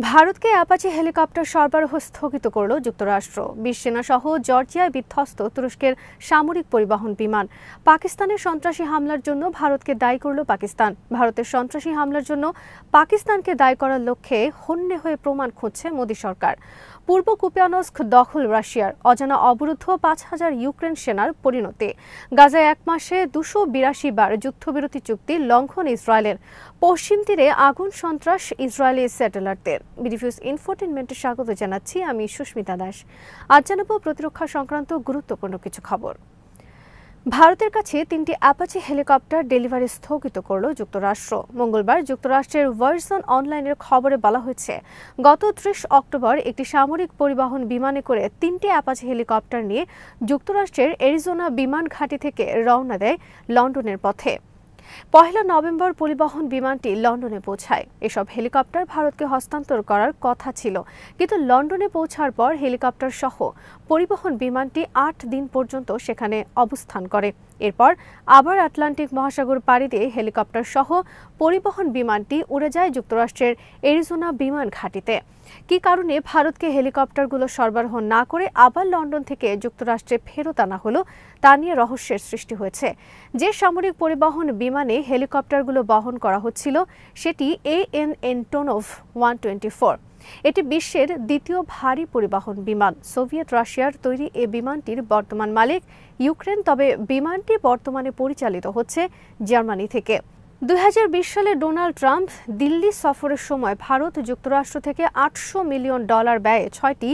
ভারতকে Apache helicopter সরবরাহ স্থগিত করল যুক্তরাষ্ট্র। ২০ সেনাসহ জর্জিয়ায় বিধ্বস্ত তুরস্কের সামরিক পরিবহন বিমান। পাকিস্তানের সন্ত্রাসী হামলার জন্য ভারতকে দায়ী করল পাকিস্তান। ভারতের সন্ত্রাসী হামলার জন্য পাকিস্তানকে দায়ী করার লক্ষ্যে হন্যে হয়ে প্রমাণ খুঁজছে মোদী সরকার। পূর্ব কুপিয়ানস্ক দখল রাশিয়ার, অজানা অবরুদ্ধ ৫,০০০ ইউক্রেন সেনার পরিণতি। গাজায় এক মাসে ২৮২ বার যুদ্ধবিরতি চুক্তি লঙ্ঘন ইসরায়েলের। পশ্চিম তীরে আগুন, সন্ত্রাস ইসরায়েলি স্যাটেলাইটদের। বিডিনিউজ ইনফোটেইনমেন্টে স্বাগত জানাচ্ছি, আমি সুস্মিতা দাস। আজ জানাবো প্রতিরক্ষা সংক্রান্ত গুরুত্বপূর্ণ কিছু খবর। ভারতের কাছে ৩টি অ্যাপাচি হেলিকপ্টার ডেলিভারি স্থগিত করল যুক্তরাষ্ট্র। মঙ্গলবার যুক্তরাষ্ট্রের ভার্সন অনলাইনের খবরে বলা হয়েছে, গত ৩০ অক্টোবর একটি সামরিক পরিবহন বিমানে করে ৩টি অ্যাপাচি হেলিকপ্টার নিয়ে যুক্তরাষ্ট্রের অ্যারিজোনা বিমান ঘাঁটি থেকে রওনা দেয় লন্ডনের পথে। ১ নভেম্বর পরিবহন বিমানটি লন্ডনে পৌঁছায়। এসব হেলিকপ্টার ভারতকে হস্তান্তর করার কথা ছিল, কিন্তু লন্ডনে পৌঁছার পর হেলিকপ্টার সহ পরিবহন বিমানটি ৮ দিন পর্যন্ত সেখানে অবস্থান করে। এরপর আবার আটলান্টিক মহাসাগর পাড়ি দিয়ে হেলিকপ্টার সহ পরিবহন বিমানটি উড়ে যায় যুক্তরাষ্ট্রের অ্যারিজোনা বিমান ঘাঁটিতে। কী কারণে ভারতকে হেলিকপ্টারগুলো সরবরাহ না করে আবার লন্ডন থেকে যুক্তরাষ্ট্রে ফেরত আনা হলো, তা নিয়ে রহস্যের সৃষ্টি হয়েছে। যে সামরিক পরিবহন বিমানে হেলিকপ্টারগুলো বহন করা হচ্ছিল সেটি AN অ্যান্টোনভ 124। এটি বিশ্বের দ্বিতীয় ভারী পরিবহন বিমান। সোভিয়েত রাশিয়ার তৈরি এ বিমানটির বর্তমান মালিক ইউক্রেন, তবে বিমানটি বর্তমানে পরিচালিত হচ্ছে জার্মানি থেকে। ২০২০ সালে ডোনাল্ড ট্রাম্প দিল্লি সফরের সময় ভারত যুক্তরাষ্ট্র থেকে $৮০০ মিলিয়ন ব্যয়ে ৬টি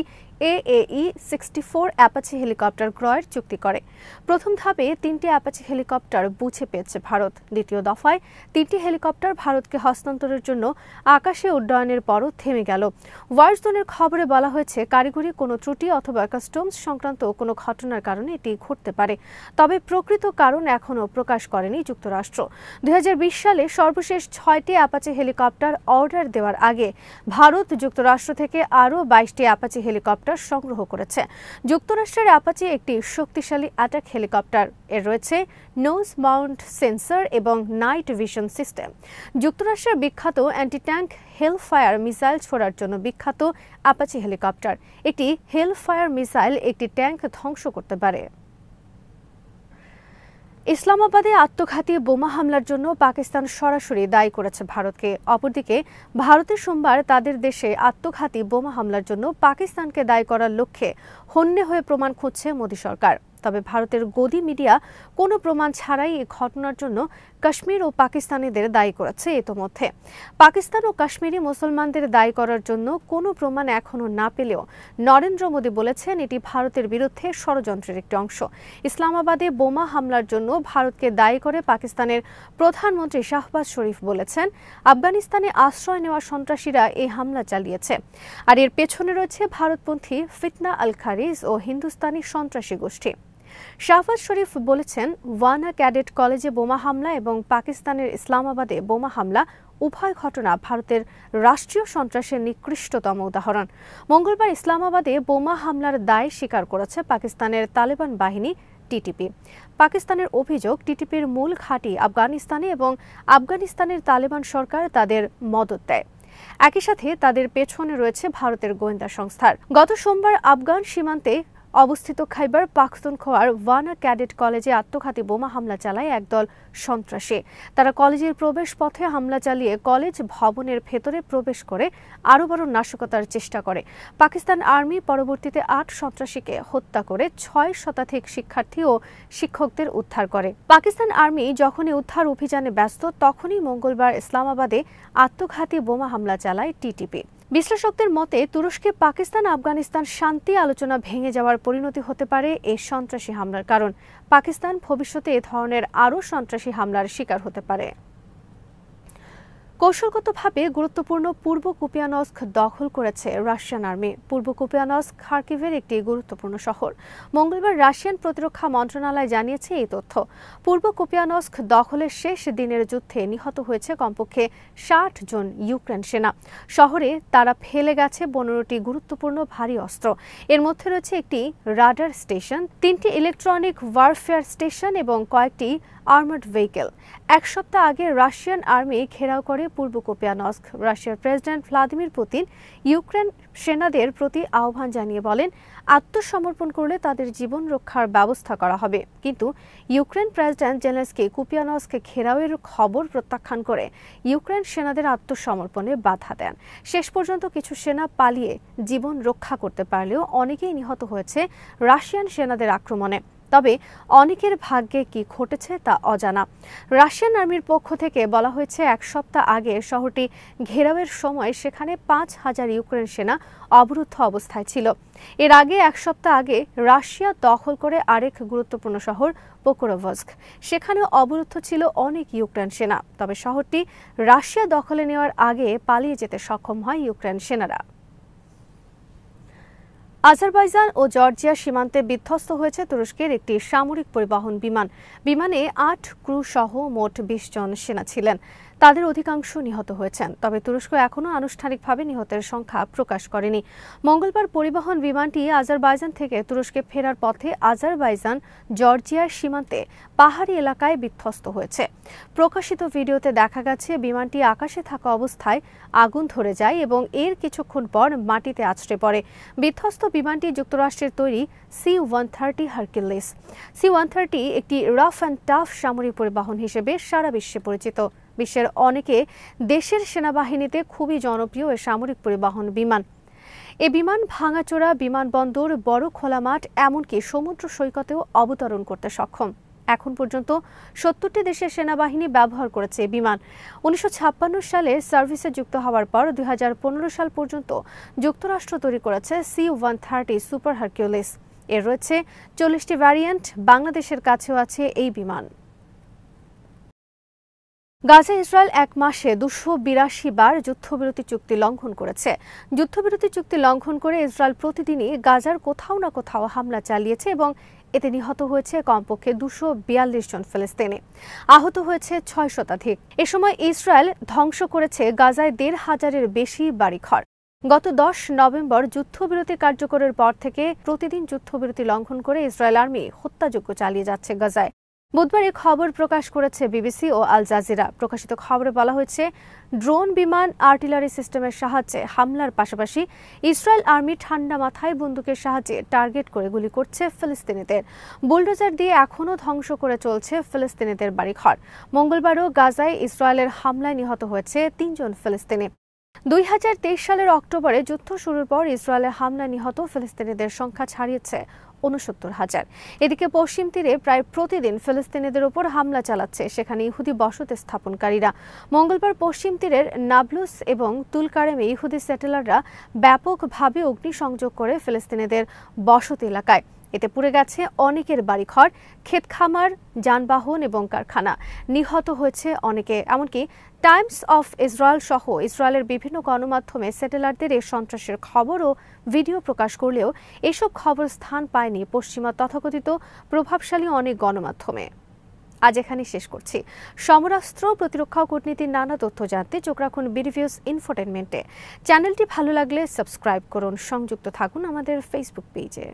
AAE-64 অ্যাপাচি হেলিকপ্টার ক্রয়ের চুক্তি করে। প্রথম ধাপে ৩টি অ্যাপাচি হেলিকপ্টার বুঝে পেয়েছে ভারত। দ্বিতীয় দফায় ৩টি হেলিকপ্টার ভারতকে হস্তান্তরের জন্য আকাশে উড্ডয়নের পরও থেমে গেল। ওয়ার্সনের খবরে বলা হয়েছে, কারিগরি কোনো ত্রুটি অথবা কাস্টমস সংক্রান্ত কোনো ঘটনার কারণে এটি ঘটতে পারে, তবে প্রকৃত কারণ এখনও প্রকাশ করেনি যুক্তরাষ্ট্র। ২০২০ সালে সর্বশেষ ৬টি অ্যাপাচি হেলিকপ্টার অর্ডার দেওয়ার আগে ভারত যুক্তরাষ্ট্র থেকে আরও ২২টি অ্যাপাচি হেলিকপ্টার সংগ্রহ করেছে। যুক্তরাষ্ট্রের অ্যাপাচি একটি শক্তিশালী অ্যাটাক হেলিকপ্টার। এর রয়েছে নোজ মাউন্ট সেন্সর এবং নাইট ভিশন সিস্টেম। যুক্তরাষ্ট্রের বিখ্যাত অ্যান্টি ট্যাঙ্ক হেলফায়ার মিসাইল ছোড়ার জন্য বিখ্যাত অ্যাপাচি হেলিকপ্টার। একটি হেলফায়ার মিসাইল একটি ট্যাঙ্ক ধ্বংস করতে পারে। ইসলামাবাদে আত্মঘাতী বোমা হামলার জন্য পাকিস্তান সরাসরি দায়ী করেছে ভারতকে। অপরদিকে ভারতের সোমবার তাদের দেশে আত্মঘাতী বোমা হামলার জন্য পাকিস্তানকে দায়ী করার লক্ষ্যে হন্যে হয়ে প্রমাণ খুঁজছে মোদী সরকার। তবে ভারতের গদি মিডিয়া কোনো প্রমাণ ছাড়াই এই ঘটনার জন্য কাশ্মীর ও পাকিস্তানিদের দায়ী করেছে। ইতোমধ্যে পাকিস্তান ও কাশ্মীরি মুসলমানদের দায়ী করার জন্য কোনো প্রমাণ এখনও না পেলেও নরেন্দ্র মোদী বলেছেন, এটি ভারতের বিরুদ্ধে ষড়যন্ত্রের একটি অংশ। ইসলামাবাদে বোমা হামলার জন্য ভারতকে দায়ী করে পাকিস্তানের প্রধানমন্ত্রী শাহবাজ শরীফ বলেছেন, আফগানিস্তানে আশ্রয় নেওয়া সন্ত্রাসীরা এই হামলা চালিয়েছে, আর এর পেছনে রয়েছে ভারতপন্থী ফিতনা আল খারিজ ও হিন্দুস্তানি সন্ত্রাসী গোষ্ঠী। শাহবাজ শরীফ বলেছেন, ওয়ানা ক্যাডেট কলেজে বোমা হামলা এবং পাকিস্তানের ইসলামাবাদে বোমা হামলা উভয় ঘটনা ভারতের রাষ্ট্রীয় সন্ত্রাসের নিকৃষ্টতম উদাহরণ। মঙ্গলবার ইসলামাবাদে বোমা হামলার দায় স্বীকার করেছে পাকিস্তানের তালেবান বাহিনী টিটিপি। পাকিস্তানের অভিযোগ, টিটিপির মূল ঘাঁটি আফগানিস্তানে এবং আফগানিস্তানের তালেবান সরকার তাদের মদত দেয়। একই সাথে তাদের পেছনে রয়েছে ভারতের গোয়েন্দা সংস্থার। গত সোমবার আফগান সীমান্তে অবস্থিত খাইবার পাখতুনখোয়ার ওয়ানা ক্যাডেট কলেজে আত্মঘাতী বোমা হামলা চালায় একদল সন্ত্রাসী। তারা কলেজের প্রবেশ পথে হামলা চালিয়ে কলেজ ভবনের ভেতরে প্রবেশ করে আরও বড় নাশকতার চেষ্টা করে। পাকিস্তান আর্মি পরবর্তীতে ৮ সন্ত্রাসীকে হত্যা করে ৬ শতাধিক শিক্ষার্থী ও শিক্ষকদের উদ্ধার করে। পাকিস্তান আর্মি যখনই উদ্ধার অভিযানে ব্যস্ত, তখনই মঙ্গলবার ইসলামাবাদে আত্মঘাতী বোমা হামলা চালায় টিটিপি। বিশ্লেষকদের মতে, তুরস্কে পাকিস্তান আফগানিস্তান শান্তি আলোচনা ভেঙে যাওয়ার পরিণতি হতে পারে এই সন্ত্রাসী হামলার কারণ। পাকিস্তান ভবিষ্যতে এ ধরনের আরও সন্ত্রাসী হামলার শিকার হতে পারে। কৌশলগতভাবে গুরুত্বপূর্ণ পূর্ব কুপিয়ানস্ক দখল করেছে রাশিয়ান আর্মি। পূর্ব কুপিয়ানস্ক খার্কিভের একটি গুরুত্বপূর্ণ শহর। মঙ্গলবার রাশিয়ান প্রতিরক্ষা মন্ত্রণালয় জানিয়েছে এই তথ্য। পূর্ব কুপিয়ানস্ক দখলের শেষ দিনের যুদ্ধে নিহত হয়েছে কমপক্ষে ৬০ জন ইউক্রেন সেনা। শহরে তারা ফেলে গেছে ১৫টি গুরুত্বপূর্ণ ভারী অস্ত্র। এর মধ্যে রয়েছে একটি রাডার স্টেশন, ৩টি ইলেকট্রনিক ওয়ারফেয়ার স্টেশন এবং কয়েকটি আর্মার্ড ভেহিকেল। এক সপ্তাহ আগে রাশিয়ান আর্মি ঘেরাও করে পূর্ব কুপিয়ানস্ক। রাশিয়ার প্রেসিডেন্ট ভ্লাদিমির পুতিন ইউক্রেন সেনাদের প্রতি আহ্বান জানিয়ে বলেন, আত্মসমর্পণ করলে তাদের জীবন রক্ষার ব্যবস্থা করা হবে। কিন্তু ইউক্রেন প্রেসিডেন্ট জেলেনস্কি কুপিয়ানস্ক ঘেরাওয়ের খবর প্রত্যাখ্যান করে ইউক্রেন সেনাদের আত্মসমর্পণে বাধা দেন। শেষ পর্যন্ত কিছু সেনা পালিয়ে জীবন রক্ষা করতে পারলেও অনেকেই নিহত হয়েছে রাশিয়ান সেনাদের আক্রমণে। তবে অনেকের ভাগ্যে কি ঘটেছে তা অজানা। রাশিয়ান আর্মির পক্ষ থেকে বলা হয়েছে, এক সপ্তাহ আগে শহরটি ঘেরাওয়ের সময় সেখানে ৫,০০০ ইউক্রেন সেনা অবরুদ্ধ অবস্থায় ছিল। এর আগে এক সপ্তাহ আগে রাশিয়া দখল করে আরেক গুরুত্বপূর্ণ শহর পোকরোভস্ক। সেখানেও অবরুদ্ধ ছিল অনেক ইউক্রেন সেনা। তবে শহরটি রাশিয়া দখলে নেওয়ার আগে পালিয়ে যেতে সক্ষম হয় ইউক্রেন সেনারা। আজারবাইজান ও জর্জিয়া সীমান্তে বিধ্বস্ত হয়েছে তুরস্কের একটি সামরিক পরিবহন বিমান। বিমানে ৮ ক্রু সহ মোট ২০ জন সেনা ছিলেন। তাদের অধিকাংশ নিহত হয়েছেন। তবে তুরস্ক এখনও আনুষ্ঠানিকভাবে নিহতের সংখ্যা প্রকাশ করেনি। মঙ্গলবার পরিবহন বিমানটি আজারবাইজান থেকে তুরস্কে ফেরার পথে আজারবাইজান জর্জিয়ার সীমান্তে পাহাড়ি এলাকায় বিধ্বস্ত হয়েছে। প্রকাশিত ভিডিওতে দেখা গেছে বিমানটি আকাশে থাকা অবস্থায় আগুন ধরে যায় এবং এর কিছুক্ষণ পর মাটিতে আছড়ে পড়ে। বিধ্বস্ত বিমানটি যুক্তরাষ্ট্রের তৈরি C-130 হারকিউলিস। C-130 একটি রাফ অ্যান্ড টাফ সামরিক পরিবহন হিসেবে সারা বিশ্বে পরিচিত। বিশ্বের অনেকে দেশের সেনাবাহিনীতে খুবই জনপ্রিয় এ সামরিক পরিবহন বিমান। এ বিমান ভাঙাচোরা বিমানবন্দর, বড় খোলা মাঠ, এমনকি সমুদ্র সৈকতেও অবতরণ করতে সক্ষম। এখন পর্যন্ত ৭০টি দেশের সেনাবাহিনী ব্যবহার করেছে এই বিমান। ১৯৫৬ সালে সার্ভিসে যুক্ত হওয়ার পর ২০১৫ সাল পর্যন্ত যুক্তরাষ্ট্র তৈরি করেছে C-130 সুপার হারকিউলিস। এর রয়েছে ৪০টি ভ্যারিয়েন্ট। বাংলাদেশের কাছেও আছে এই বিমান। গাজায় ইসরায়েল এক মাসে ২৮২ বার যুদ্ধবিরতি চুক্তি লঙ্ঘন করেছে। যুদ্ধবিরতি চুক্তি লঙ্ঘন করে ইসরায়েল প্রতিদিনই গাজার কোথাও না কোথাও হামলা চালিয়েছে এবং এতে নিহত হয়েছে কমপক্ষে ২৪২ জন ফিলিস্তিনি। আহত হয়েছে ৬ শতাধিক। এ সময় ইসরায়েল ধ্বংস করেছে গাজায় ১৫০০-এর বেশি বাড়িঘর। গত ১০ নভেম্বর যুদ্ধবিরতি কার্যকরের পর থেকে প্রতিদিন যুদ্ধবিরতি লঙ্ঘন করে ইসরায়েল আর্মি হত্যাযজ্ঞ চালিয়ে যাচ্ছে গাজায়। বুধবার এই খবর প্রকাশ করেছে বিবিসি ও আল জাজিরা। প্রকাশিত খবরে বলা হয়েছে, ড্রোন, বিমান, আর্টিলারি সিস্টেমের সাহায্যে হামলার পাশাপাশি ইসরায়েল আর্মি ঠান্ডা মাথায় বন্দুকের সাহায্যে টার্গেট করে গুলি করছে ফিলিস্তিনিদের। বুলডোজার দিয়ে এখনও ধ্বংস করে চলছে ফিলিস্তিনিদের বাড়িঘর। মঙ্গলবারও গাজায় ইসরায়েলের হামলায় নিহত হয়েছে ৩ জন ফিলিস্তিনি। ২০২৩ সালের অক্টোবরে যুদ্ধ শুরুর পর ইসরায়েলের হামলায় নিহত ফিলিস্তিনিদের সংখ্যা ছাড়িয়েছে ৬৯,০০০। এদিকে পশ্চিম তীরে প্রায় প্রতিদিন ফিলিস্তিনিদের উপর হামলা চালাচ্ছে সেখানে ইহুদি বসতি স্থাপনকারীরা। মঙ্গলবার পশ্চিম তীরের নাবলুস এবং তুলকারেমে ইহুদি সেটেলাররা ব্যাপকভাবে অগ্নিসংযোগ করে ফিলিস্তিনিদের বসতি এলাকায়। এতে পুড়ে গেছে অনেকের বাড়িঘর, ক্ষেতখামার, যানবাহন এবং কারখানা। নিহত হয়েছে অনেকে। এমনকি টাইমস অফ ইসরায়েল সহ ইসরায়েলের বিভিন্ন গণমাধ্যমে সেটেলারদের এই সন্ত্রাসের খবর ও ভিডিও প্রকাশ করলেও এসব খবর স্থান পায়নি পশ্চিমা তথাকথিত প্রভাবশালী অনেক গণমাধ্যমে। আজ এখানেই শেষ করছি। সমরাস্ত্র, প্রতিরক্ষা ও কূটনীতির নানা তথ্য জানতে চোখ রাখুন বিডিভিউজ ইনফোটেইনমেন্টে। চ্যানেলটি ভালো লাগলে সাবস্ক্রাইব করুন। সংযুক্ত থাকুন আমাদের ফেসবুক পেজে।